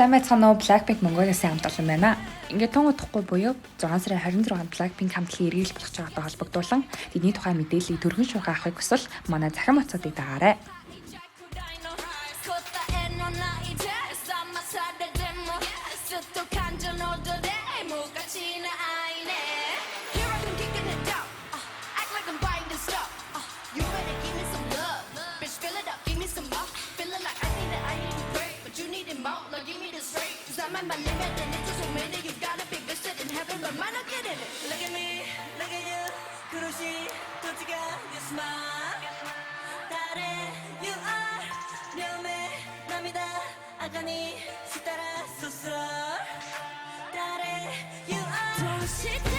сайн байцгаана уу? Blackpink Mongolia-сын хамт олон байна. Ингээд тун удахгүй буюу 6 сарын 26-нд Blackpink хамтлагийн эргэлж болох байгаатай холбогдуулан тэдний тухай мэдээллийг түргэн шуурхай авахыг хүсвэл манай захин утсуудыг дагаарай. I'm my limit and it's so many you gotta be good shit in heaven but might not get in it. Look at me, look at you. 그릇이 도지가 you smile. 다른 you are 념의 남이다 아가니 시따라 소설. 다른 you are